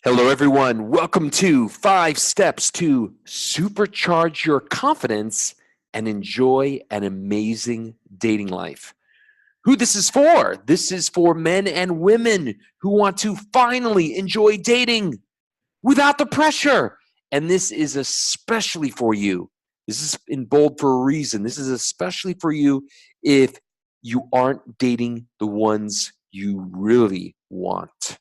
Hello, everyone. Welcome to 5 Steps to Supercharge Your Confidence and Enjoy an Amazing Dating Life. Who this is for? This is for men and women who want to finally enjoy dating without the pressure. And this is especially for you. This is in bold for a reason. This is especially for you if you aren't dating the ones you really want.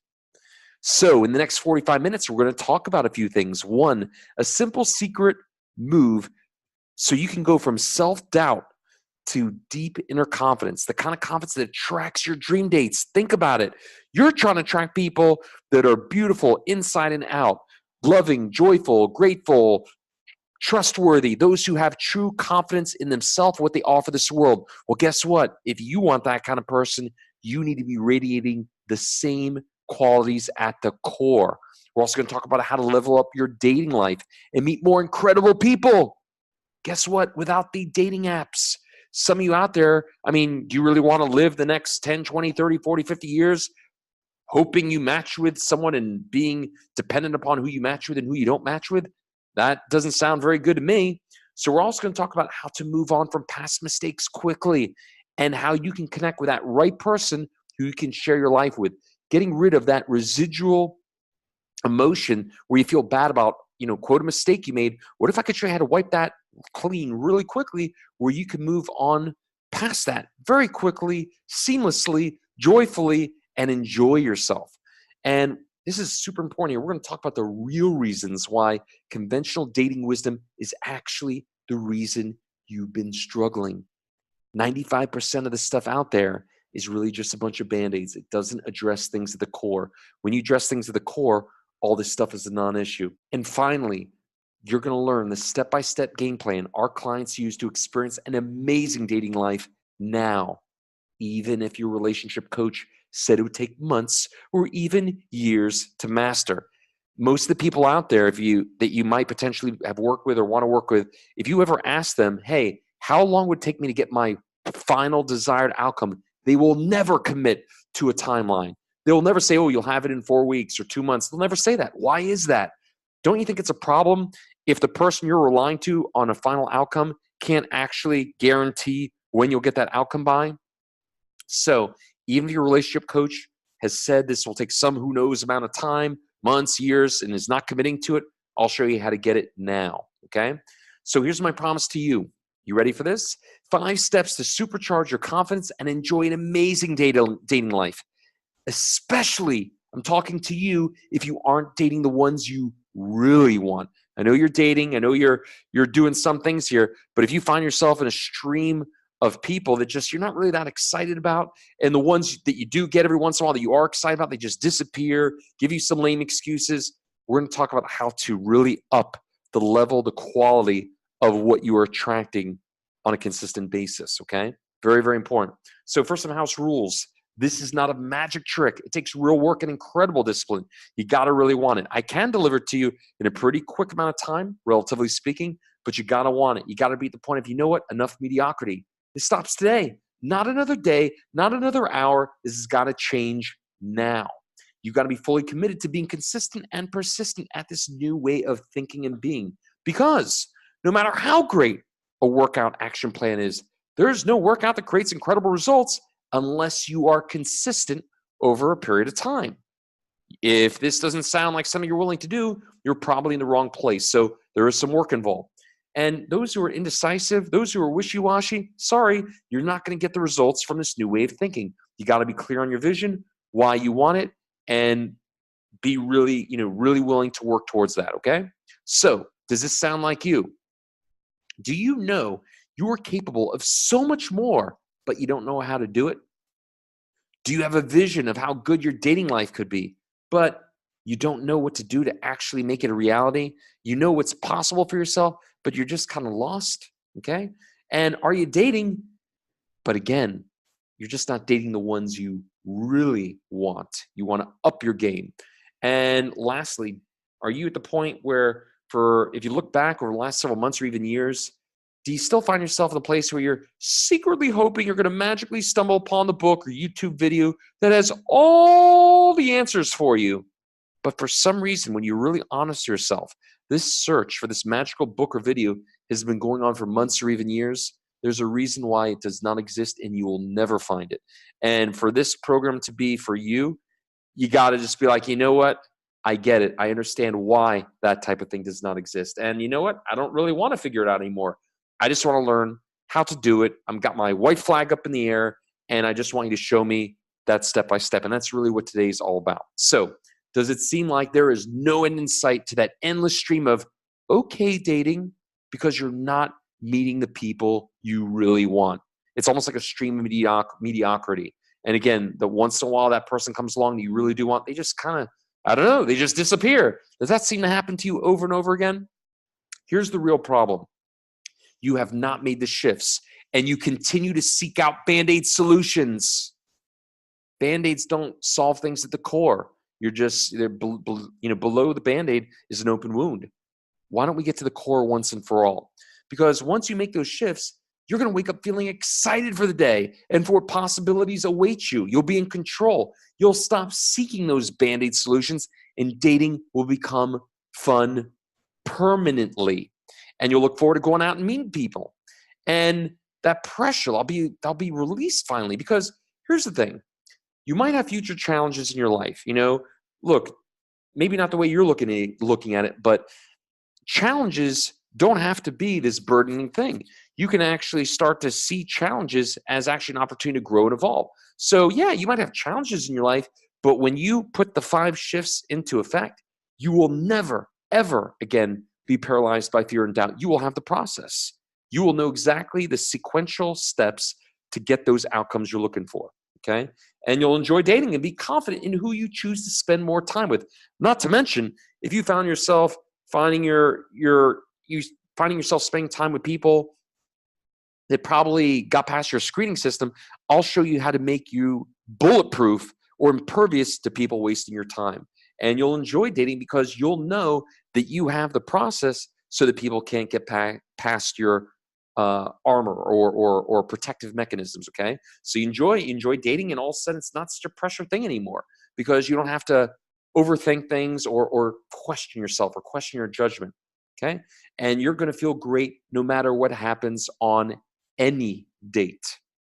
So, in the next 45 minutes, we're going to talk about a few things. One, a simple secret move so you can go from self doubt to deep inner confidence, the kind of confidence that attracts your dream dates. Think about it. You're trying to attract people that are beautiful inside and out, loving, joyful, grateful, trustworthy, those who have true confidence in themselves, what they offer this world. Well, guess what? If you want that kind of person, you need to be radiating the same qualities at the core. We're also going to talk about how to level up your dating life and meet more incredible people. Guess what? Without the dating apps, some of you out there, do you really want to live the next 10, 20, 30, 40, 50 years hoping you match with someone and being dependent upon who you match with and who you don't match with? That doesn't sound very good to me. So we're also going to talk about how to move on from past mistakes quickly and how you can connect with that right person who you can share your life with. Getting rid of that residual emotion where you feel bad about, quote, a mistake you made. What if I could show you how to wipe that clean really quickly where you can move on past that very quickly, seamlessly, joyfully, and enjoy yourself? And this is super important here. We're going to talk about the real reasons why conventional dating wisdom is actually the reason you've been struggling. 95% of the stuff out there is really just a bunch of Band-Aids. It doesn't address things at the core. When you address things at the core, all this stuff is a non-issue. And finally, you're going to learn the step-by-step game plan our clients use to experience an amazing dating life now, even if your relationship coach said it would take months or even years to master. Most of the people out there that you might potentially have worked with or want to work with, if you ever ask them, hey, how long would it take me to get my final desired outcome? They will never commit to a timeline. They will never say, oh, you'll have it in 4 weeks or 2 months. They'll never say that. Why is that? Don't you think it's a problem if the person you're relying to on a final outcome can't actually guarantee when you'll get that outcome by? So even if your relationship coach has said this will take some who knows amount of time, months, years, and is not committing to it, I'll show you how to get it now, okay? So here's my promise to you. You ready for this? 5 steps to supercharge your confidence and enjoy an amazing dating life. Especially, I'm talking to you if you aren't dating the ones you really want. I know you're dating. I know you're doing some things here. But if you find yourself in a stream of people that just you're not really that excited about, and the ones that you do get every once in a while that you are excited about, they just disappear, give you some lame excuses. We're going to talk about how to really up the level, the quality of what you are attracting on a consistent basis, okay? Very, very important. So first, some house rules. This is not a magic trick. It takes real work and incredible discipline. You got to really want it. I can deliver it to you in a pretty quick amount of time, relatively speaking, but you got to want it. You got to be at the point of, you know what, enough mediocrity. It stops today. Not another day, not another hour. This has got to change now. You've got to be fully committed to being consistent and persistent at this new way of thinking and being. Because no matter how great a workout action plan is, there's no workout that creates incredible results unless you are consistent over a period of time. If this doesn't sound like something you're willing to do, you're probably in the wrong place. So there is some work involved. And those who are indecisive, those who are wishy-washy, sorry, you're not going to get the results from this new way of thinking. You got to be clear on your vision, why you want it, and be really, really willing to work towards that, okay? So, does this sound like you? Do you know you are capable of so much more, but you don't know how to do it? Do you have a vision of how good your dating life could be, but you don't know what to do to actually make it a reality? You know what's possible for yourself, but you're just kind of lost, okay? And are you dating? But again, you're just not dating the ones you really want. You want to up your game. And lastly, are you at the point where if you look back over the last several months or even years, do you still find yourself in a place where you're secretly hoping you're going to magically stumble upon the book or YouTube video that has all the answers for you, But for some reason, when you're really honest to yourself, this search for this magical book or video has been going on for months or even years. There's a reason why it does not exist, and you will never find it. And for this program to be for you, you got to just be like, you know what? I get it. I understand why that type of thing does not exist. And you know what? I don't really want to figure it out anymore. I just want to learn how to do it. I've got my white flag up in the air, and I just want you to show me that step by step. And that's really what today's all about. So, does it seem like there is no end in sight to that endless stream of okay dating because you're not meeting the people you really want? It's almost like a stream of mediocrity. And again, the once in a while that person comes along that you really do want, they just kind of, I don't know, they just disappear. Does that seem to happen to you over and over again? Here's the real problem. You have not made the shifts, and you continue to seek out Band-Aid solutions. Band-Aids don't solve things at the core. Below the Band-Aid is an open wound. Why don't we get to the core once and for all? Because once you make those shifts, you're going to wake up feeling excited for the day and for what possibilities await you. You'll be in control. You'll stop seeking those Band-Aid solutions, and dating will become fun permanently. And you'll look forward to going out and meeting people. And that pressure, I'll be released finally. Because here's the thing. You might have future challenges in your life. Look, maybe not the way you're looking at it, but challenges don't have to be this burdening thing. You can actually start to see challenges as actually an opportunity to grow and evolve. So yeah, you might have challenges in your life, but when you put the 5 shifts into effect, you will never, ever again be paralyzed by fear and doubt. You will have the process. You will know exactly the sequential steps to get those outcomes you're looking for. Okay. And you'll enjoy dating and be confident in who you choose to spend more time with. Not to mention, if you found yourself finding yourself spending time with people that probably got past your screening system, I'll show you how to make you bulletproof or impervious to people wasting your time. And you'll enjoy dating because you'll know that you have the process so that people can't get past your armor or protective mechanisms. Okay, so you enjoy dating, and all of a sudden it's not such a pressure thing anymore because you don't have to overthink things or question yourself or question your judgment. Okay, and you're going to feel great no matter what happens on any date.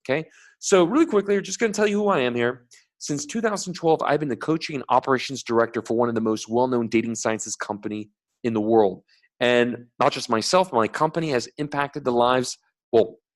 Okay, so really quickly, I'm just going to tell you who I am here. Since 2012, I've been the coaching and operations director for one of the most well-known dating sciences company in the world. And not just myself, my company has impacted the lives,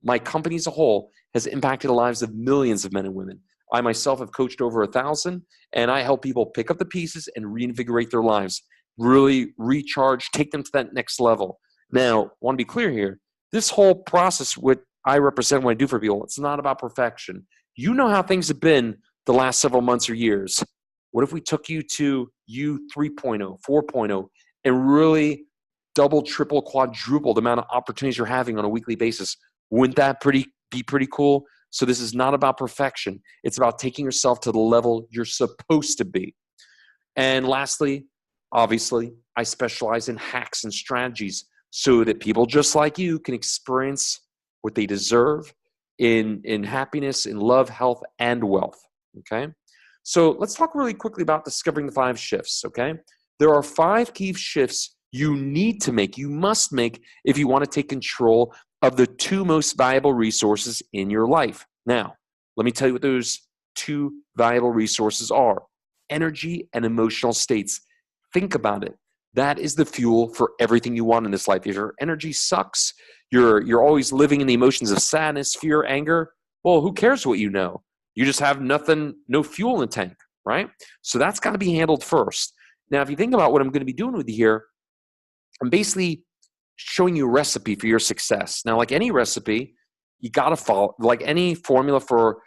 my company as a whole has impacted the lives of millions of men and women. I myself have coached over 1,000, and I help people pick up the pieces and reinvigorate their lives, really recharge, take them to that next level. Now, I want to be clear here. This whole process, what I represent, what I do for people, it's not about perfection. You know how things have been the last several months or years. What if we took you to you 3.0, 4.0, and really double, triple, quadruple the amount of opportunities you're having on a weekly basis? Wouldn't that be pretty cool? So this is not about perfection. It's about taking yourself to the level you're supposed to be. And lastly, obviously, I specialize in hacks and strategies so that people just like you can experience what they deserve in happiness, in love, health, and wealth. Okay? So let's talk really quickly about discovering the 5 shifts. Okay? There are 5 key shifts you need to make, you must make if you want to take control of the 2 most valuable resources in your life. Now, let me tell you what those 2 valuable resources are: energy and emotional states. Think about it. That is the fuel for everything you want in this life. If your energy sucks, you're always living in the emotions of sadness, fear, anger, well, who cares what you know? You just have nothing, no fuel in the tank, right? So that's got to be handled first. Now, if you think about what I'm going to be doing with you here, I'm basically showing you a recipe for your success. Now, like any recipe, you got to follow, like any formula for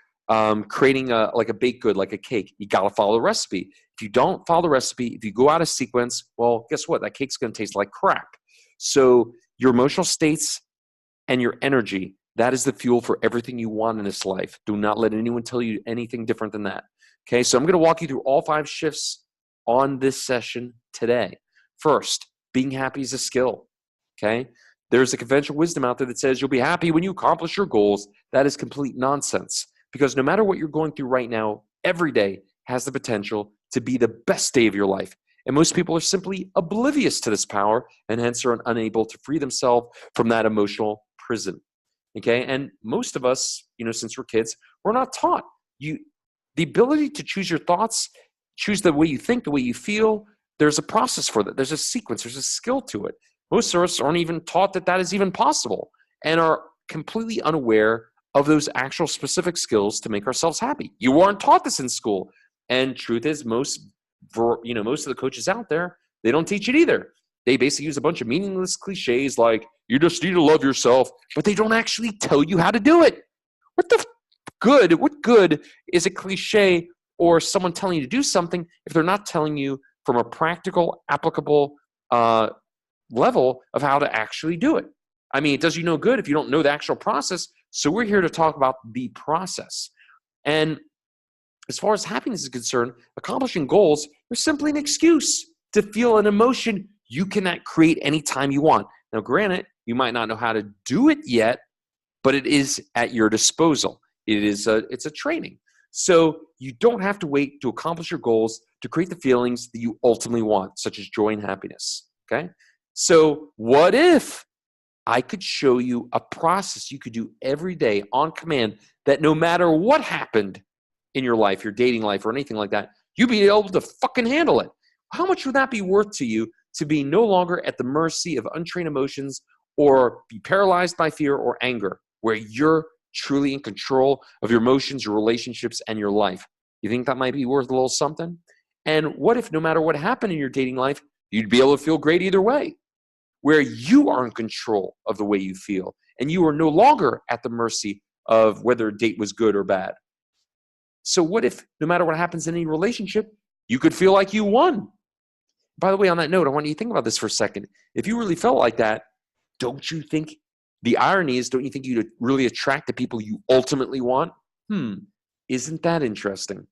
creating a baked good, like a cake, you got to follow the recipe. If you don't follow the recipe, if you go out of sequence, well, guess what? That cake's going to taste like crap. So your emotional states and your energy, that is the fuel for everything you want in this life. Do not let anyone tell you anything different than that. Okay, so I'm going to walk you through all 5 shifts on this session today. First, being happy is a skill. Okay, there's a conventional wisdom out there that says you'll be happy when you accomplish your goals. That is complete nonsense, because no matter what you're going through right now, every day has the potential to be the best day of your life. And most people are simply oblivious to this power and hence are unable to free themselves from that emotional prison. Okay. And most of us, since we're kids, we're not taught the ability to choose your thoughts, choose the way you think, the way you feel. There's a process for that. There's a sequence, there's a skill to it. Most of us aren't even taught that is even possible and are completely unaware of those actual specific skills to make ourselves happy. You weren't taught this in school. And truth is, most of the coaches out there, they don't teach it either. They basically use a bunch of meaningless cliches like, you just need to love yourself, but they don't actually tell you how to do it. What good is a cliche or someone telling you to do something if they're not telling you from a practical, applicable level of how to actually do it? I mean, it does you no good if you don't know the actual process. So we're here to talk about the process. And as far as happiness is concerned, accomplishing goals are simply an excuse to feel an emotion you cannot create anytime you want. Now, granted, you might not know how to do it yet, but it is at your disposal. It's a training. So you don't have to wait to accomplish your goals to create the feelings that you ultimately want, such as joy and happiness. Okay? So what if I could show you a process you could do every day on command that no matter what happened in your life, your dating life, or anything like that, you'd be able to fucking handle it? How much would that be worth to you to be no longer at the mercy of untrained emotions or be paralyzed by fear or anger, where you're truly in control of your emotions, your relationships, and your life? You think that might be worth a little something? And what if no matter what happened in your dating life, you'd be able to feel great either way, where you are in control of the way you feel and you are no longer at the mercy of whether a date was good or bad? So what if no matter what happens in any relationship, you could feel like you won? By the way, on that note, I want you to think about this for a second. If you really felt like that, don't you think the irony is, don't you think you'd really attract the people you ultimately want? Isn't that interesting?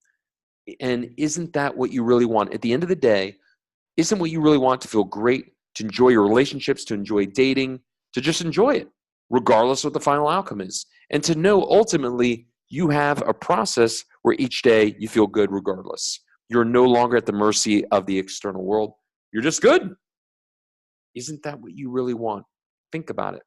And isn't that what you really want? At the end of the day, isn't what you really want to feel great, to enjoy your relationships, to enjoy dating, to just enjoy it, regardless of what the final outcome is? And to know ultimately you have a process where each day you feel good regardless. You're no longer at the mercy of the external world. You're just good. Isn't that what you really want? Think about it.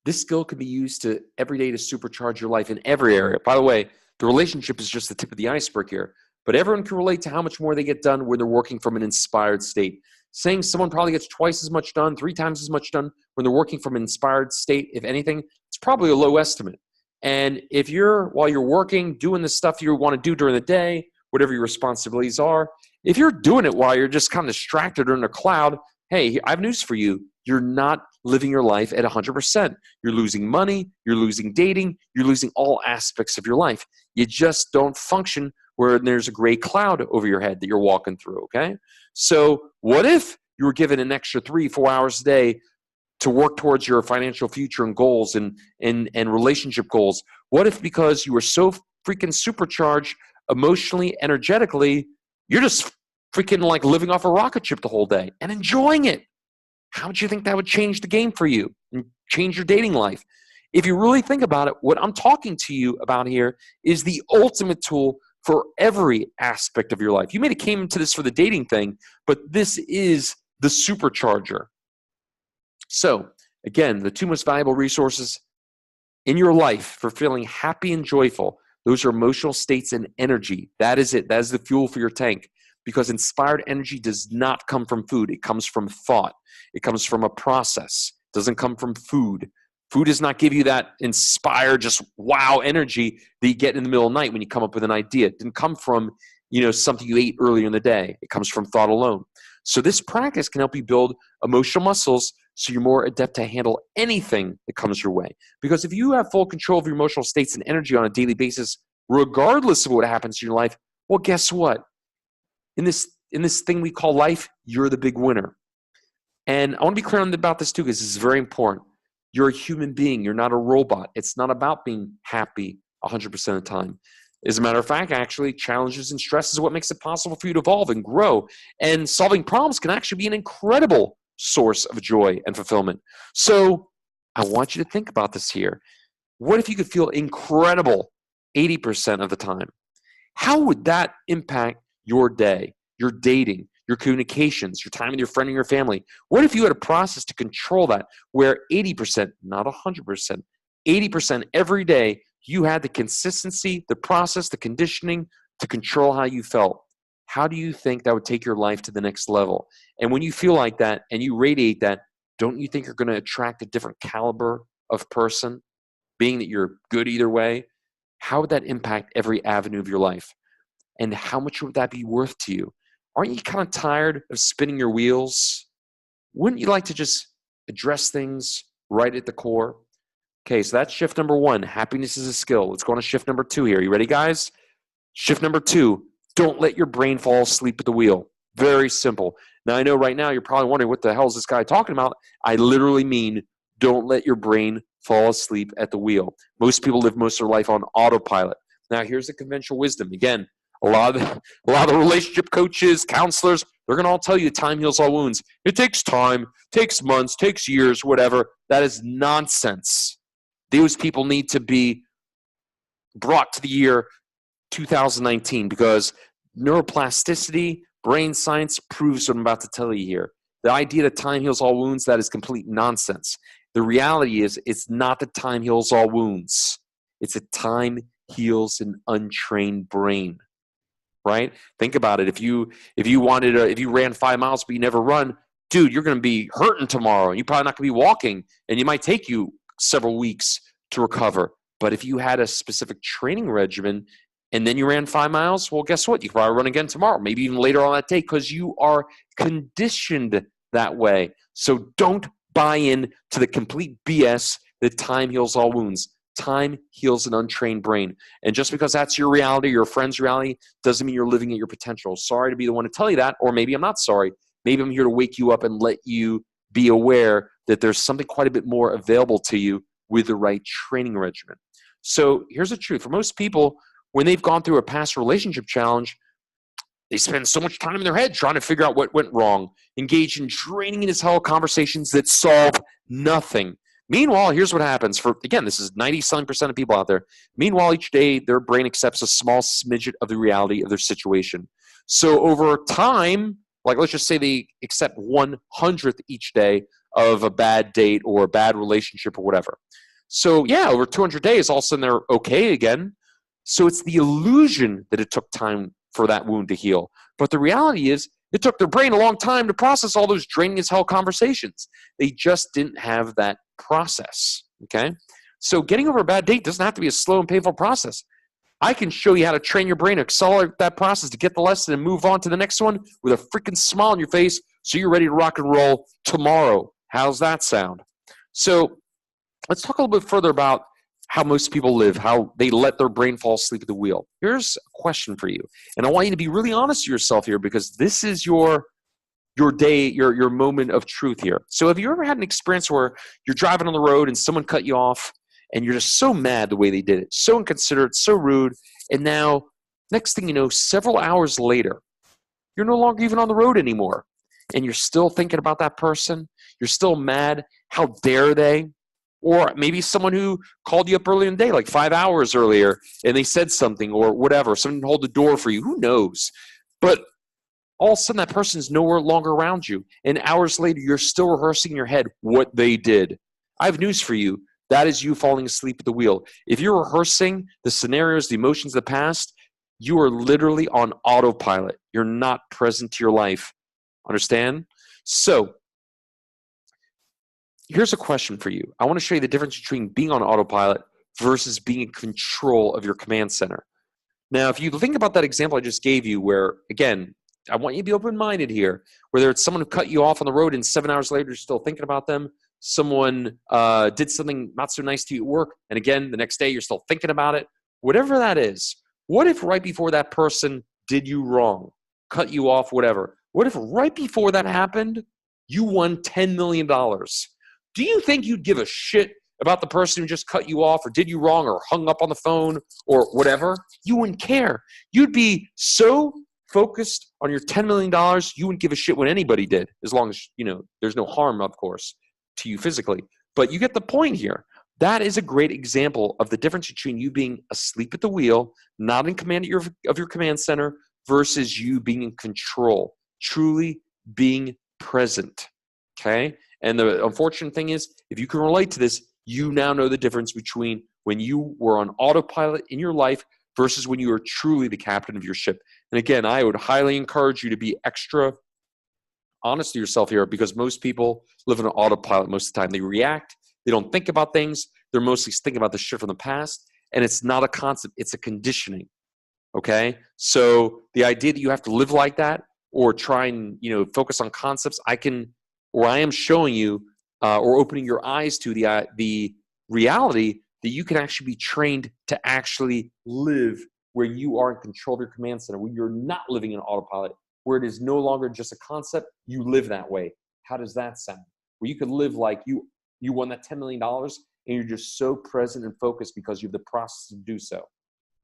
This skill can be used every day to supercharge your life in every area. By the way, the relationship is just the tip of the iceberg here, but everyone can relate to how much more they get done when they're working from an inspired state. Saying someone probably gets twice as much done, 3 times as much done when they're working from an inspired state, if anything, it's probably a low estimate. And if while you're working, doing the stuff you want to do during the day, whatever your responsibilities are, if you're doing it while you're just kind of distracted or in a cloud, hey, I have news for you. You're not living your life at 100%. You're losing money, you're losing dating, you're losing all aspects of your life. You just don't function where there's a gray cloud over your head that you're walking through, okay? So what if you were given an extra 3-4 hours a day to work towards your financial future and goals and relationship goals? What if because you were so freaking supercharged emotionally, energetically, you're just freaking like living off a rocket ship the whole day and enjoying it? How would you think that would change the game for you and change your dating life? If you really think about it, what I'm talking to you about here is the ultimate tool for every aspect of your life. You may have came into this for the dating thing, but this is the supercharger. So again, the 2 most valuable resources in your life for feeling happy and joyful, those are emotional states and energy. That is it. That is the fuel for your tank. Because inspired energy does not come from food. It comes from thought. It comes from a process. It doesn't come from food. Food does not give you that inspired, just wow energy that you get in the middle of the night when you come up with an idea. It didn't come from, something you ate earlier in the day. It comes from thought alone. So this practice can help you build emotional muscles so you're more adept to handle anything that comes your way. Because if you have full control of your emotional states and energy on a daily basis, regardless of what happens in your life, well, guess what? In this thing we call life, you're the big winner. And I want to be clear about this too, because this is very important. You're a human being. You're not a robot. It's not about being happy 100% of the time. As a matter of fact, actually, challenges and stress is what makes it possible for you to evolve and grow. And solving problems can actually be an incredible source of joy and fulfillment. So I want you to think about this here. What if you could feel incredible 80% of the time? How would that impact your day? your dating, your communications, your time with your friend and your family? What if you had a process to control that where 80%, not 100%, 80% every day, you had the consistency, the process, the conditioning to control how you felt? How do you think that would take your life to the next level? And when you feel like that and you radiate that, don't you think you're going to attract a different caliber of person, being that you're good either way? How would that impact every avenue of your life? And how much would that be worth to you? Aren't you kind of tired of spinning your wheels? Wouldn't you like to just address things right at the core? Okay, so that's shift number one. Happiness is a skill. Let's go on to shift number two here. You ready, guys? Shift number two, don't let your brain fall asleep at the wheel. Very simple. Now, I know right now you're probably wondering, what the hell is this guy talking about? I literally mean, don't let your brain fall asleep at the wheel. Most people live most of their life on autopilot. Now, here's the conventional wisdom. Again, a lot of the relationship coaches, counselors, they're going to all tell you time heals all wounds. It takes time, takes months, takes years, whatever. That is nonsense. Those people need to be brought to the year 2019, because neuroplasticity, brain science proves what I'm about to tell you here. The idea that time heals all wounds, that is complete nonsense. The reality is, it's not that time heals all wounds. It's that time heals an untrained brain, right? Think about it. If you ran 5 miles but you never run, dude, you're going to be hurting tomorrow. You're probably not going to be walking, and it might take you several weeks to recover. But if you had a specific training regimen and then you ran 5 miles, well, guess what? You can probably run again tomorrow, maybe even later on that day, because you are conditioned that way. So don't buy in to the complete BS that time heals all wounds. Time heals an untrained brain. And just because that's your reality, your friend's reality, doesn't mean you're living at your potential. Sorry to be the one to tell you that, or maybe I'm not sorry. Maybe I'm here to wake you up and let you be aware that there's something quite a bit more available to you with the right training regimen. So here's the truth. For most people, when they've gone through a past relationship challenge, they spend so much time in their head trying to figure out what went wrong, engage in draining as hell conversations that solve nothing. Meanwhile, here's what happens. Again, this is 97% of people out there. Meanwhile, each day, their brain accepts a small smidget of the reality of their situation. So over time, like let's just say they accept 1/100th each day of a bad date or a bad relationship or whatever. So yeah, over 200 days, all of a sudden they're okay again. So it's the illusion that it took time for that wound to heal. But the reality is, it took their brain a long time to process all those draining as hell conversations. They just didn't have that process, okay? So getting over a bad date doesn't have to be a slow and painful process. I can show you how to train your brain to accelerate that process, to get the lesson and move on to the next one with a freaking smile on your face so you're ready to rock and roll tomorrow. How's that sound? So let's talk a little bit further about how most people live, how they let their brain fall asleep at the wheel. Here's a question for you. And I want you to be really honest with yourself here, because this is your day, your moment of truth here. So have you ever had an experience where you're driving on the road and someone cut you off and you're just so mad the way they did it, so inconsiderate, so rude, and now next thing you know, several hours later, you're no longer even on the road anymore, and you're still thinking about that person? You're still mad. How dare they? Or maybe someone who called you up early in the day, like 5 hours earlier, and they said something or whatever. Someone hold the door for you. Who knows? But all of a sudden, that person is nowhere longer around you. And hours later, you're still rehearsing in your head what they did. I have news for you. That is you falling asleep at the wheel. If you're rehearsing the scenarios, the emotions of the past, you are literally on autopilot. You're not present to your life. Understand? So here's a question for you. I want to show you the difference between being on autopilot versus being in control of your command center. Now, if you think about that example I just gave you, where, again, I want you to be open-minded here, whether it's someone who cut you off on the road and 7 hours later you're still thinking about them, someone did something not so nice to you at work, and again, the next day you're still thinking about it, whatever that is. What if right before that person did you wrong, cut you off, whatever? What if right before that happened, you won $10 million? Do you think you'd give a shit about the person who just cut you off or did you wrong or hung up on the phone or whatever? You wouldn't care. You'd be so focused on your $10 million, you wouldn't give a shit what anybody did, as long as, there's no harm, of course, to you physically. But you get the point here. That is a great example of the difference between you being asleep at the wheel, not in command of your command center, versus you being in control, truly being present. Okay? And the unfortunate thing is, if you can relate to this, you now know the difference between when you were on autopilot in your life versus when you are truly the captain of your ship. And again, I would highly encourage you to be extra honest to yourself here, because most people live on an autopilot most of the time. They react. They don't think about things. They're mostly thinking about the shit from the past. And it's not a concept. It's a conditioning. Okay? So the idea that you have to live like that or try and, focus on concepts, I am showing you or opening your eyes to the reality that you can actually be trained to actually live where you are in control of your command center, where you're not living in autopilot, where it is no longer just a concept, you live that way. How does that sound? Where you could live like you won that $10 million and you're just so present and focused because you have the process to do so.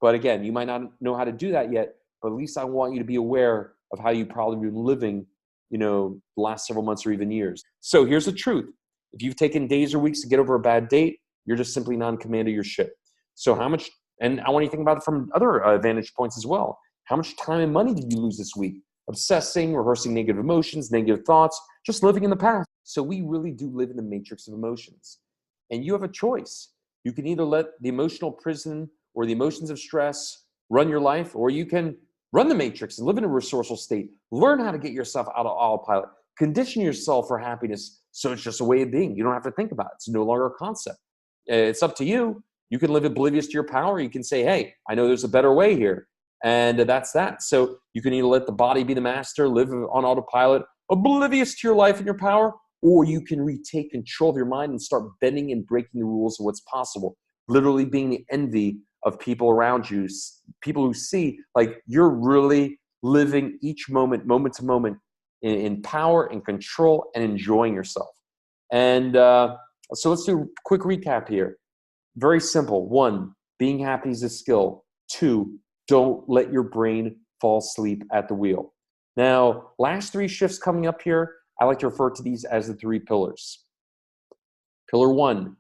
But again, you might not know how to do that yet, but at least I want you to be aware of how you've probably been living, the last several months or even years. So here's the truth. If you've taken days or weeks to get over a bad date, you're just simply not in command of your ship. So how much, and I want you to think about it from other vantage points as well. How much time and money did you lose this week? Obsessing, rehearsing negative emotions, negative thoughts, just living in the past. So we really do live in the matrix of emotions. And you have a choice. You can either let the emotional prison or the emotions of stress run your life, or you can run the matrix and live in a resourceful state. Learn how to get yourself out of autopilot. Condition yourself for happiness so it's just a way of being. You don't have to think about it. It's no longer a concept. It's up to you. You can live oblivious to your power. You can say, hey, I know there's a better way here. And that's that. So you can either let the body be the master, live on autopilot, oblivious to your life and your power, or you can retake control of your mind and start bending and breaking the rules of what's possible. Literally being the envy of people around you, people who see like you're really living each moment, moment to moment in power and control and enjoying yourself. And so let's do a quick recap here. Very simple. 1, being happy is a skill. 2, don't let your brain fall asleep at the wheel. Now, last 3 shifts coming up here, I like to refer to these as the 3 pillars. Pillar 1,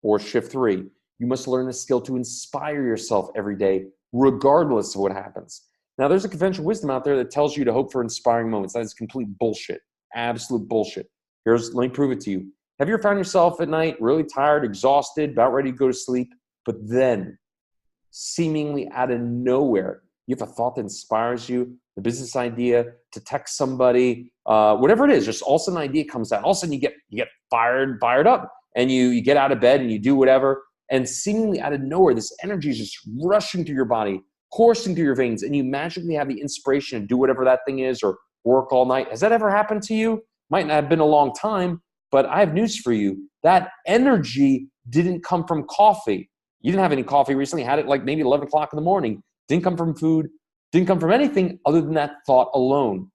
or shift 3, you must learn the skill to inspire yourself every day, regardless of what happens. Now, there's a conventional wisdom out there that tells you to hope for inspiring moments. That is complete bullshit. Absolute bullshit. Let me prove it to you. Have you ever found yourself at night really tired, exhausted, about ready to go to sleep, but then seemingly out of nowhere, you have a thought that inspires you, the business idea, to text somebody, whatever it is, just all of a sudden an idea comes out. All of a sudden you get fired up, and you get out of bed and you do whatever, and seemingly out of nowhere, this energy is just rushing through your body, coursing through your veins, and you magically have the inspiration to do whatever that thing is or work all night. Has that ever happened to you? Might not have been a long time, but I have news for you. That energy didn't come from coffee. You didn't have any coffee recently, had it like maybe 11 o'clock in the morning. Didn't come from food, didn't come from anything other than that thought alone.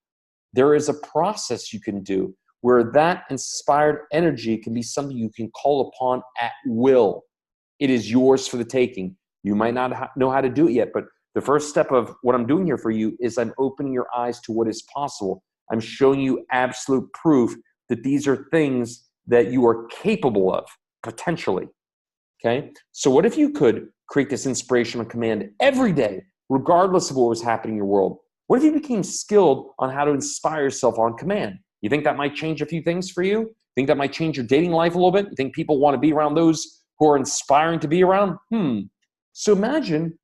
There is a process you can do where that inspired energy can be something you can call upon at will. It is yours for the taking. You might not know how to do it yet, but the first step of what I'm doing here for you is I'm opening your eyes to what is possible. I'm showing you absolute proof that these are things that you are capable of, potentially. Okay? So what if you could create this inspiration on command every day, regardless of what was happening in your world? What if you became skilled on how to inspire yourself on command? You think that might change a few things for you? Think that might change your dating life a little bit? You think people want to be around those who are inspiring to be around? So imagine,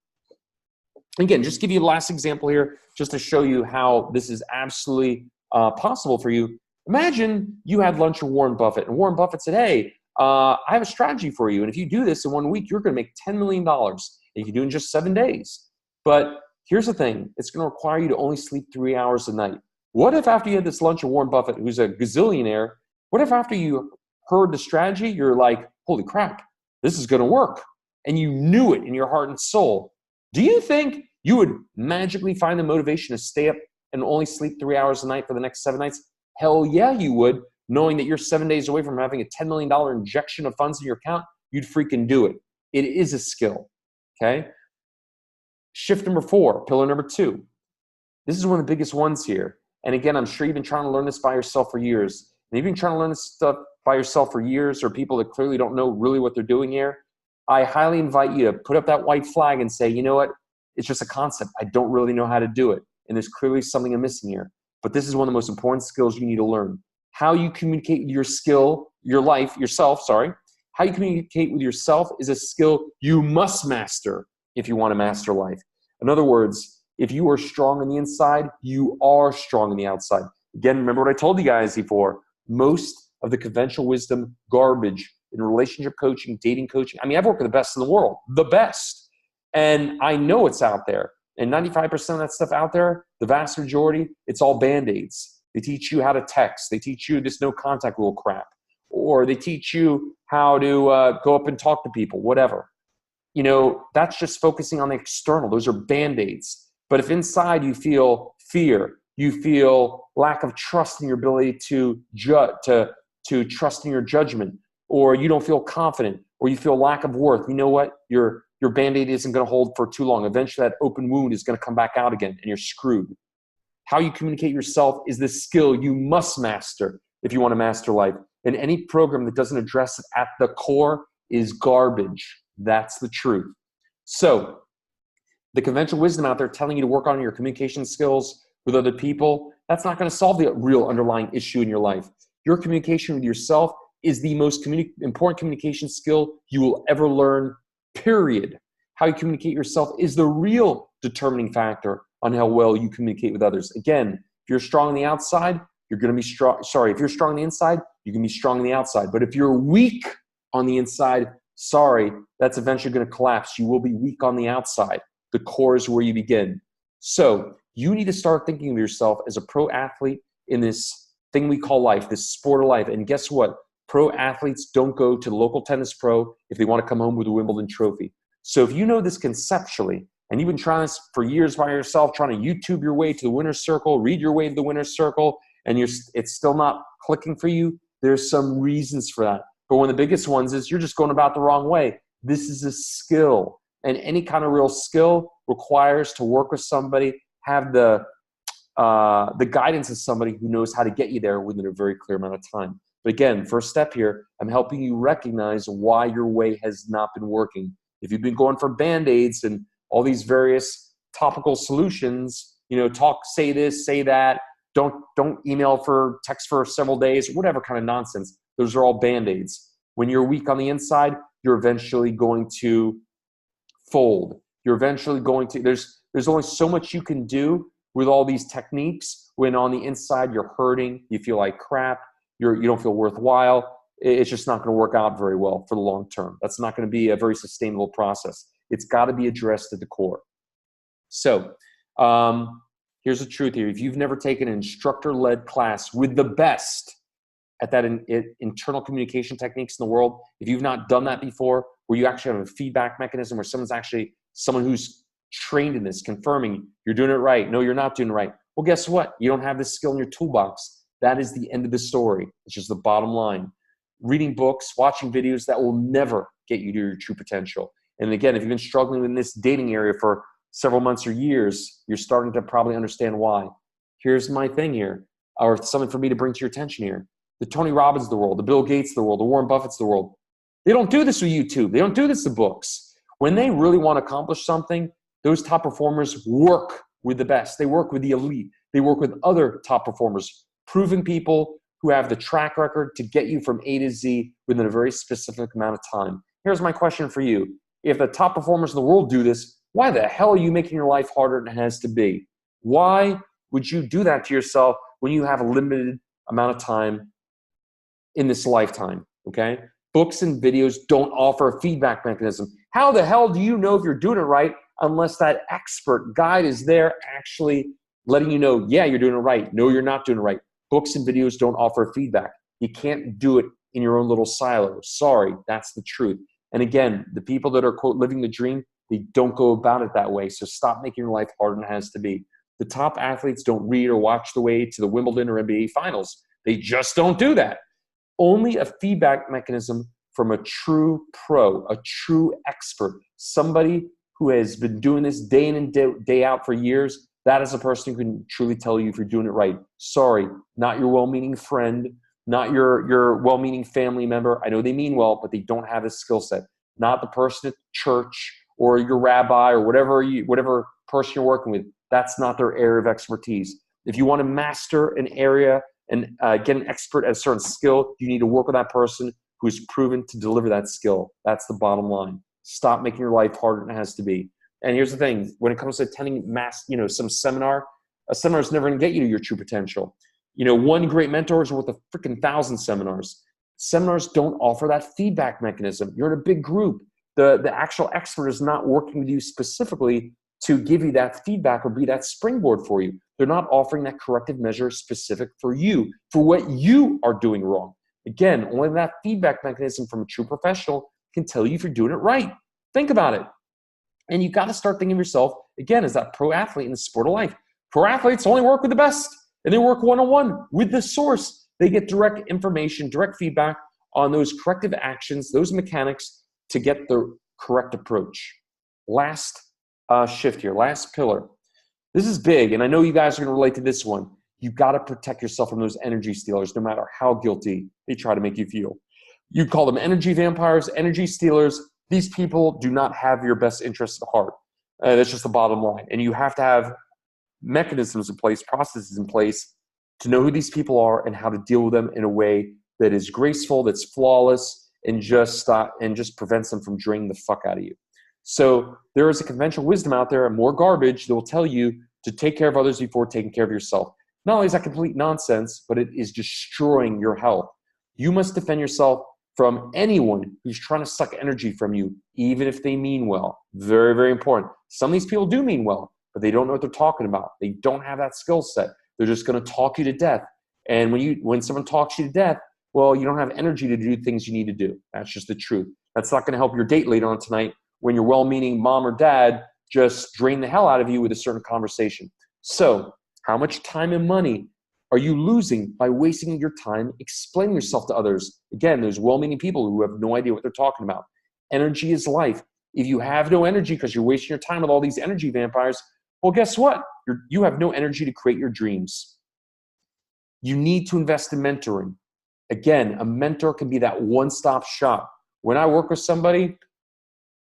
again, just give you the last example here, just to show you how this is absolutely possible for you. Imagine you had lunch with Warren Buffett, and Warren Buffett said, hey, I have a strategy for you. And if you do this in 1 week, you're going to make $10 million. And you can do it in just 7 days. But here's the thing. It's going to require you to only sleep 3 hours a night. What if after you had this lunch with Warren Buffett, who's a gazillionaire, what if after you heard the strategy, you're like, holy crap, this is going to work. And you knew it in your heart and soul. Do you think you would magically find the motivation to stay up and only sleep 3 hours a night for the next 7 nights? Hell yeah, you would. Knowing that you're 7 days away from having a $10 million injection of funds in your account, you'd freaking do it. It is a skill, okay? Shift number 4, pillar number 2. This is one of the biggest ones here. And again, I'm sure you've been trying to learn this by yourself for years. And you've been trying to learn this stuff by yourself for years, or people that clearly don't know really what they're doing here. I highly invite you to put up that white flag and say, you know what? It's just a concept. I don't really know how to do it. and there's clearly something I'm missing here. But this is one of the most important skills you need to learn. How you communicate with how you communicate with yourself is a skill you must master if you want to master life. In other words, if you are strong on the inside, you are strong on the outside. Again, remember what I told you guys before. Most of the conventional wisdom garbage in relationship coaching, dating coaching. I mean, I've worked with the best in the world, the best. And I know it's out there. And 95% of that stuff out there, the vast majority, it's all Band-Aids. They teach you how to text. They teach you this no contact rule crap. Or they teach you how to go up and talk to people, whatever. You know, that's just focusing on the external. Those are Band-Aids. But if inside you feel fear, you feel lack of trust in your ability to trust in your judgment, or you don't feel confident, or you feel lack of worth, you know what? Your Band-Aid isn't going to hold for too long. Eventually that open wound is going to come back out again and you're screwed. How you communicate yourself is the skill you must master if you want to master life. And any program that doesn't address it at the core is garbage. That's the truth. So the conventional wisdom out there telling you to work on your communication skills with other people, that's not going to solve the real underlying issue in your life. Your communication with yourself is the most important communication skill you will ever learn, period. How you communicate yourself is the real determining factor on how well you communicate with others. Again, if you're strong on the outside, you're going to be strong. Sorry, if you're strong on the inside, you can be strong on the outside. But if you're weak on the inside, sorry, that's eventually going to collapse. You will be weak on the outside. The core is where you begin. So you need to start thinking of yourself as a pro athlete in this thing we call life, this sport of life. And guess what? Pro athletes don't go to the local tennis pro if they want to come home with a Wimbledon trophy. So if you know this conceptually, and you've been trying this for years by yourself, trying to YouTube your way to the winner's circle, read your way to the winner's circle, and it's still not clicking for you, there's some reasons for that. But one of the biggest ones is you're just going about the wrong way. This is a skill. And any kind of real skill requires to work with somebody, have the guidance of somebody who knows how to get you there within a very clear amount of time. But again, first step here, I'm helping you recognize why your way has not been working. If you've been going for Band-Aids and all these various topical solutions, say this, say that, don't text for several days, whatever kind of nonsense. Those are all Band-Aids. When you're weak on the inside, you're eventually going to fold. You're eventually going to, there's only so much you can do with all these techniques when on the inside you're hurting, you feel like crap, you don't feel worthwhile. It's just not going to work out very well for the long term. That's not going to be a very sustainable process. It's got to be addressed at the core. So here's the truth here. If you've never taken an instructor-led class with the best at that internal communication techniques in the world, if you've not done that before, where you actually have a feedback mechanism, where someone who's trained in this, confirming you're doing it right, no, you're not doing it right. Well, guess what? You don't have this skill in your toolbox. That is the end of the story. It's just the bottom line. Reading books, watching videos, that will never get you to your true potential. And again, if you've been struggling in this dating area for several months or years, you're starting to probably understand why. Here's my thing here, or something for me to bring to your attention here. The Tony Robbins of the world, the Bill Gates of the world, the Warren Buffetts of the world, they don't do this with YouTube. They don't do this with books. When they really want to accomplish something, those top performers work with the best. They work with the elite. They work with other top performers, proven people who have the track record to get you from A to Z within a very specific amount of time. Here's my question for you. If the top performers in the world do this, why the hell are you making your life harder than it has to be? Why would you do that to yourself when you have a limited amount of time in this lifetime, okay? Books and videos don't offer a feedback mechanism. How the hell do you know if you're doing it right unless that expert guide is there actually letting you know, yeah, you're doing it right. No, you're not doing it right. Books and videos don't offer feedback. You can't do it in your own little silo. Sorry, that's the truth. And again, the people that are, quote, living the dream, they don't go about it that way. So stop making your life harder than it has to be. The top athletes don't read or watch the way to the Wimbledon or NBA finals. They just don't do that. Only a feedback mechanism from a true pro, a true expert, somebody who has been doing this day in and day out for years, that is a person who can truly tell you if you're doing it right. Sorry, not your well-meaning friend, not your well-meaning family member. I know they mean well, but they don't have this skill set. Not the person at church or your rabbi or whatever person you're working with. That's not their area of expertise. If you want to master an area and get an expert at a certain skill, you need to work with that person who's proven to deliver that skill. That's the bottom line. Stop making your life harder than it has to be. And here's the thing, when it comes to attending some seminar, a seminar is never going to get you to your true potential. One great mentor is worth a freaking 1,000 seminars. Seminars don't offer that feedback mechanism. You're in a big group. The actual expert is not working with you specifically to give you that feedback or be that springboard for you. They're not offering that corrective measure specific for you, for what you are doing wrong. Again, only that feedback mechanism from a true professional can tell you if you're doing it right. Think about it. And you got to start thinking of yourself, again, as that pro athlete in the sport of life. Pro athletes only work with the best, and they work one-on-one with the source. They get direct information, direct feedback on those corrective actions, those mechanics to get the correct approach. Last shift here, last pillar. This is big, and I know you guys are going to relate to this one. You've got to protect yourself from those energy stealers, no matter how guilty they try to make you feel. You call them energy vampires, energy stealers. These people do not have your best interests at heart. That's just the bottom line. And you have to have mechanisms in place, processes in place to know who these people are and how to deal with them in a way that is graceful, that's flawless, and just prevents them from draining the fuck out of you. So there is a conventional wisdom out there and more garbage that will tell you to take care of others before taking care of yourself. Not only is that complete nonsense, but it is destroying your health. You must defend yourself from anyone who's trying to suck energy from you, even if they mean well. Very, very important. Some of these people do mean well, but they don't know what they're talking about. They don't have that skill set. They're just going to talk you to death. And when someone talks you to death, well, you don't have energy to do things you need to do. That's just the truth. That's not going to help your date later on tonight when your well-meaning mom or dad just drain the hell out of you with a certain conversation. So how much time and money are you losing by wasting your time explaining yourself to others? Again, there's well-meaning people who have no idea what they're talking about. Energy is life. If you have no energy because you're wasting your time with all these energy vampires, well, guess what? You have no energy to create your dreams. You need to invest in mentoring. Again, a mentor can be that one-stop shop. When I work with somebody,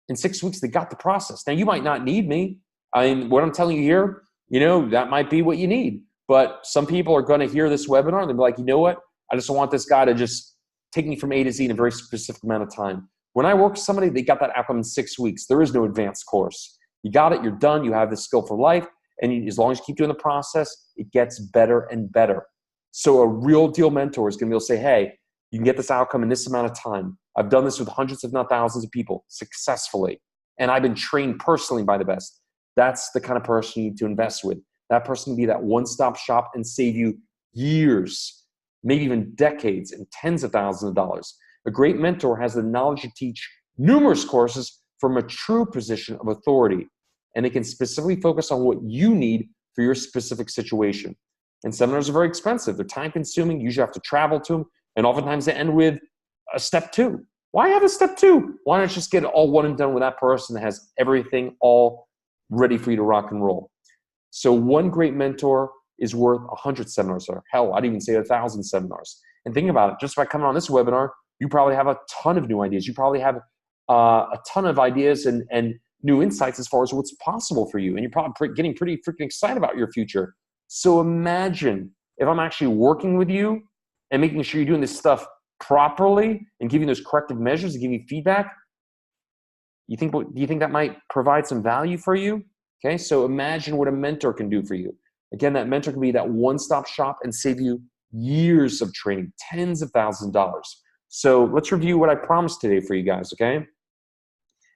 in 6 weeks, they got the process. Now, you might not need me. What I'm telling you here, that might be what you need. But some people are going to hear this webinar and they'll be like, you know what? I just want this guy to just take me from A to Z in a very specific amount of time. When I work with somebody, they got that outcome in 6 weeks. There is no advanced course. You got it. You're done. You have the skill for life. And as long as you keep doing the process, it gets better and better. So a real deal mentor is going to be able to say, hey, you can get this outcome in this amount of time. I've done this with hundreds, if not thousands of people successfully. And I've been trained personally by the best. That's the kind of person you need to invest with. That person can be that one-stop shop and save you years, maybe even decades and tens of thousands of dollars. A great mentor has the knowledge to teach numerous courses from a true position of authority. And they can specifically focus on what you need for your specific situation. And seminars are very expensive. They're time-consuming. You usually have to travel to them. And oftentimes they end with a step 2. Why have a step 2? Why not just get it all one and done with that person that has everything all ready for you to rock and roll? So one great mentor is worth 100 seminars, or hell, I'd even say 1,000 seminars. And think about it, just by coming on this webinar, you probably have a ton of new ideas. You probably have a ton of ideas and new insights as far as what's possible for you. And you're probably getting pretty freaking excited about your future. So imagine if I'm actually working with you and making sure you're doing this stuff properly and giving those corrective measures and giving you feedback. Do you think that might provide some value for you? Okay, so imagine what a mentor can do for you. Again, that mentor can be that one-stop shop and save you years of training, tens of thousands of dollars. So let's review what I promised today for you guys, okay?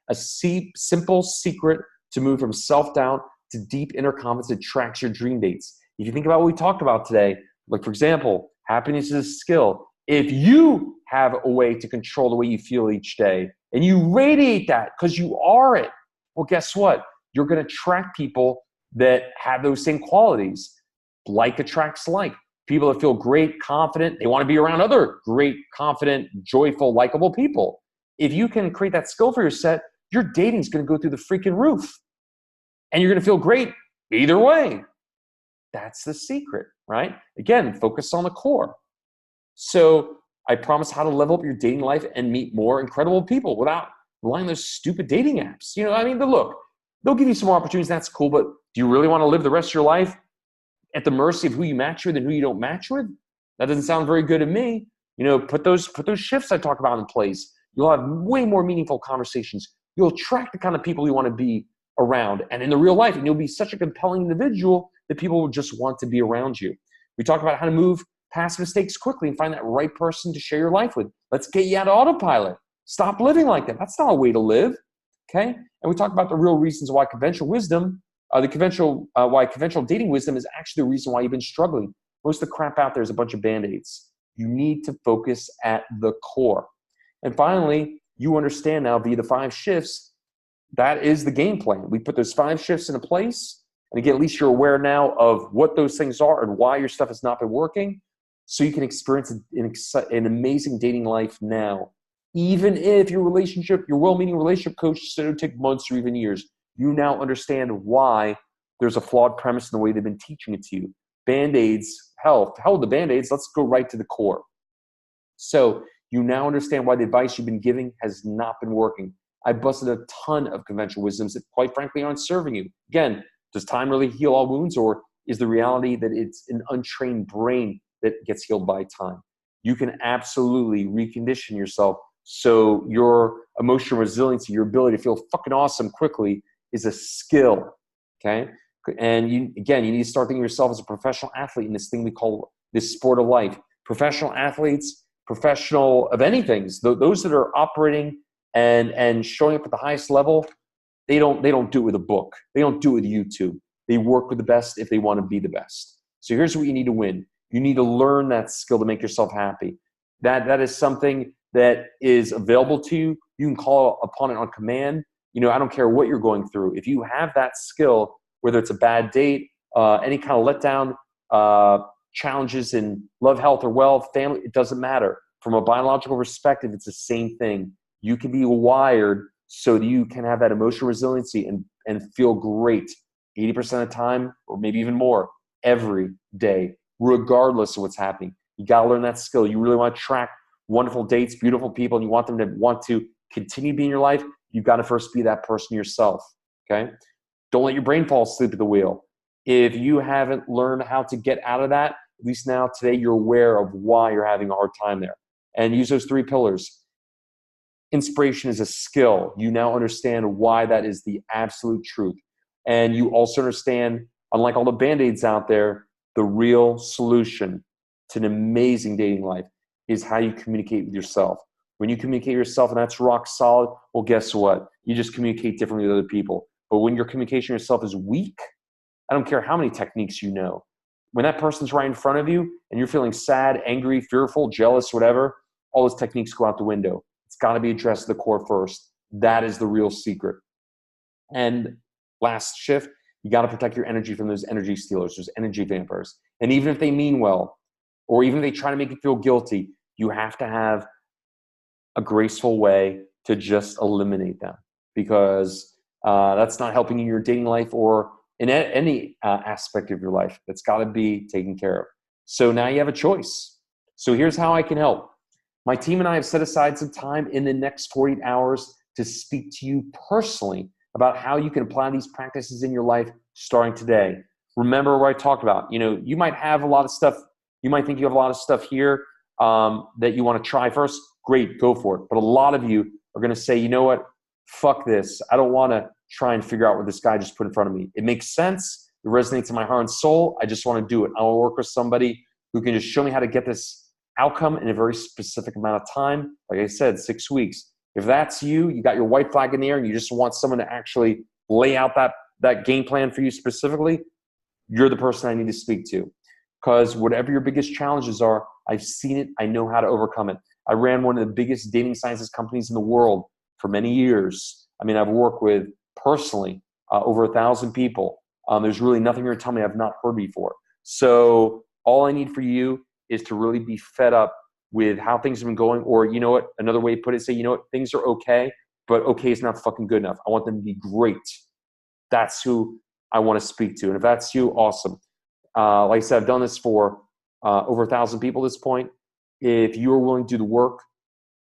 A simple secret to move from self-doubt to deep inner confidence that tracks your dream dates. If you think about what we talked about today, like for example, happiness is a skill. If you have a way to control the way you feel each day and you radiate that because you are it, well, guess what? You're going to attract people that have those same qualities. Like attracts like. People that feel great, confident, they want to be around other great, confident, joyful, likable people. If you can create that skill for your set, your dating's going to go through the freaking roof. And you're going to feel great either way. That's the secret, right? Again, focus on the core. So I promise how to level up your dating life and meet more incredible people without relying on those stupid dating apps. Look, they'll give you some more opportunities. That's cool. But Do you really want to live the rest of your life at the mercy of who you match with and who you don't match with? That doesn't sound very good to me. Put those shifts I talk about in place. You'll have way more meaningful conversations. You'll attract the kind of people you want to be around. And in the real life, and you'll be such a compelling individual that people will just want to be around you. We talk about how to move past mistakes quickly and find that right person to share your life with. Let's get you out of autopilot. Stop living like that. That's not a way to live. Okay? And we talk about the real reasons why conventional wisdom, why conventional dating wisdom is actually the reason why you've been struggling. Most of the crap out there is a bunch of Band-Aids. You need to focus at the core. And finally, you understand now via the 5 shifts, that is the game plan. We put those 5 shifts into place. And again, at least you're aware now of what those things are and why your stuff has not been working. So you can experience an amazing dating life now. Even if your well-meaning relationship coach said it would take months or even years, you now understand why there's a flawed premise in the way they've been teaching it to you. Band-Aids, hell with the Band-Aids, let's go right to the core. So you now understand why the advice you've been giving has not been working. I busted a ton of conventional wisdoms that quite frankly aren't serving you. Again, does time really heal all wounds, or is the reality that it's an untrained brain that gets healed by time? You can absolutely recondition yourself so your emotional resiliency, your ability to feel fucking awesome quickly is a skill, okay? And you need to start thinking of yourself as a professional athlete in this thing we call this sport of life. Professional athletes, professional of anything, those that are operating and showing up at the highest level, they don't do it with a book. They don't do it with YouTube. They work with the best if they want to be the best. So here's what you need to win. You need to learn that skill to make yourself happy. That is something that is available to you. You can call upon it on command. I don't care what you're going through. If you have that skill, whether it's a bad date, any kind of letdown, challenges in love, health, or wealth, family, it doesn't matter. From a biological perspective, it's the same thing. You can be wired so that you can have that emotional resiliency and feel great 80% of the time, or maybe even more, every day, regardless of what's happening. You got to learn that skill. You really want to attract wonderful dates, beautiful people, and you want them to want to continue being in your life, you've got to first be that person yourself, okay? Don't let your brain fall asleep at the wheel. If you haven't learned how to get out of that, at least now today you're aware of why you're having a hard time there. And use those 3 pillars. Inspiration is a skill. You now understand why that is the absolute truth. And you also understand, unlike all the Band-Aids out there, the real solution to an amazing dating life is how you communicate with yourself. When you communicate yourself and that's rock solid, well, guess what? You just communicate differently with other people. But when your communication yourself is weak, I don't care how many techniques you know. When that person's right in front of you and you're feeling sad, angry, fearful, jealous, whatever, all those techniques go out the window. It's got to be addressed at the core first. That is the real secret. And last shift, you got to protect your energy from those energy stealers, those energy vampires. And even if they mean well, or even if they try to make you feel guilty, you have to have a graceful way to just eliminate them, because that's not helping you in your dating life or in any aspect of your life. That's got to be taken care of. So now you have a choice. So here's how I can help. My team and I have set aside some time in the next 48 hours to speak to you personally about how you can apply these practices in your life starting today. Remember what I talked about. You might have a lot of stuff. You might think you have a lot of stuff here that you want to try first. Great, go for it. But a lot of you are going to say, you know what? Fuck this. I don't want to try and figure out what this guy just put in front of me. It makes sense. It resonates in my heart and soul. I just want to do it. I want to work with somebody who can just show me how to get this outcome in a very specific amount of time. Like I said, 6 weeks. If that's you, you got your white flag in the air and you just want someone to actually lay out that game plan for you specifically, you're the person I need to speak to. Because whatever your biggest challenges are, I've seen it. I know how to overcome it. I ran one of the biggest dating sciences companies in the world for many years. I mean, I've worked with personally over 1,000 people. There's really nothing you're telling me I've not heard before. So all I need for you is to really be fed up with how things have been going, or you know what, another way to put it, say, you know what, things are okay, but okay is not fucking good enough. I want them to be great. That's who I want to speak to. And if that's you, awesome. Like I said, I've done this for over 1,000 people at this point. If you're willing to do the work,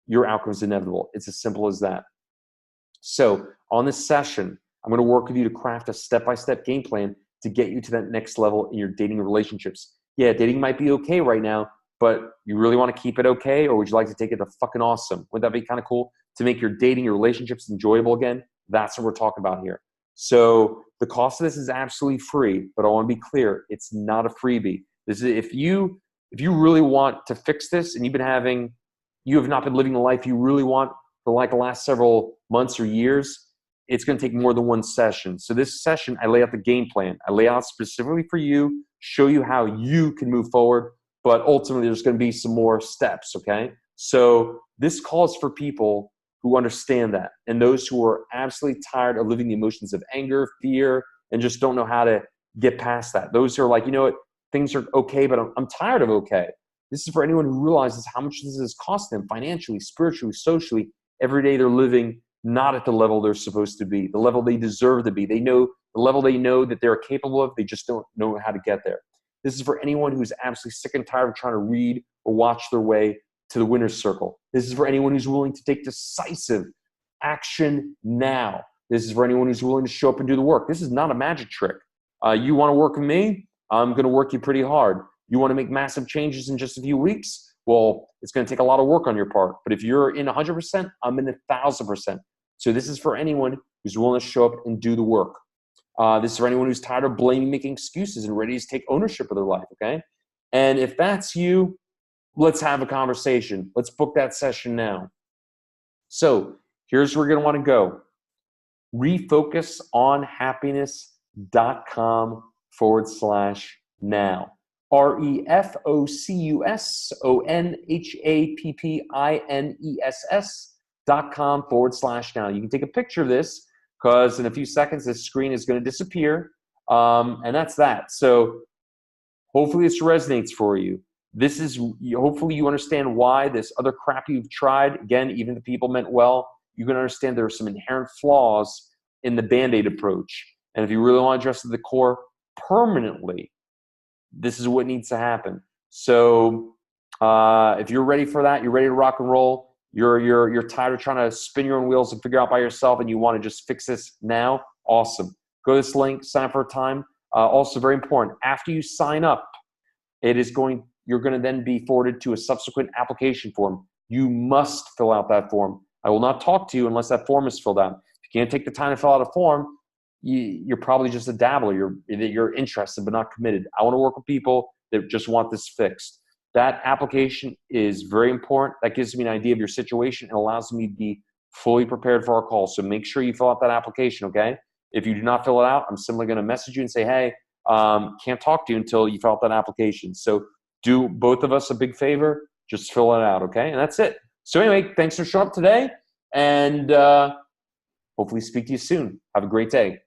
your outcome is inevitable. It's as simple as that. So on this session, I'm going to work with you to craft a step-by-step game plan to get you to that next level in your dating relationships. Yeah, dating might be okay right now, but you really want to keep it okay, or would you like to take it to fucking awesome? Would that be kind of cool to make your dating, your relationships enjoyable again? That's what we're talking about here. So the cost of this is absolutely free, but I want to be clear, it's not a freebie. This is if you really want to fix this and you have not been living the life you really want for like the last several months or years, it's going to take more than one session. So this session, I lay out the game plan. I lay out specifically for you, show you how you can move forward, but ultimately there's going to be some more steps, okay? So this calls for people who understand that and those who are absolutely tired of living the emotions of anger, fear, and just don't know how to get past that. Those who are like, you know what, things are okay, but I'm tired of okay. This is for anyone who realizes how much this has cost them financially, spiritually, socially. Every day they're living not at the level they're supposed to be, the level they deserve to be. They know the level they know that they're capable of. They just don't know how to get there. This is for anyone who's absolutely sick and tired of trying to read or watch their way to the winner's circle. This is for anyone who's willing to take decisive action now. This is for anyone who's willing to show up and do the work. This is not a magic trick. You want to work with me? I'm going to work you pretty hard. You want to make massive changes in just a few weeks? Well, it's going to take a lot of work on your part. But if you're in 100%, I'm in 1,000%. So this is for anyone who's willing to show up and do the work. This is for anyone who's tired of blaming, making excuses, and ready to take ownership of their life, okay? And if that's you, let's have a conversation. Let's book that session now. So here's where you're going to want to go. refocusonhappiness.com/now. refocusonhappiness.com/now. You can take a picture of this because in a few seconds this screen is going to disappear. And that's that. So hopefully this resonates for you. This is hopefully you understand why this other crap you've tried, again, even the people meant well, you can understand there are some inherent flaws in the Band-Aid approach. And if you really want to address the core permanently, this is what needs to happen. So if you're ready for that, you're ready to rock and roll, you're tired of trying to spin your own wheels and figure out by yourself, and you want to just fix this now, awesome. Go to this link, sign up for a time. Also very important, after you sign up, you're going to then be forwarded to a subsequent application form. You must fill out that form. I will not talk to you unless that form is filled out. If you can't take the time to fill out a form, you're probably just a dabbler. You're interested but not committed. I want to work with people that just want this fixed. That application is very important. That gives me an idea of your situation and allows me to be fully prepared for our call. So make sure you fill out that application, okay? If you do not fill it out, I'm simply going to message you and say, hey, can't talk to you until you fill out that application. So do both of us a big favor, just fill it out, okay? And that's it. So anyway, thanks for showing up today, and hopefully speak to you soon. Have a great day.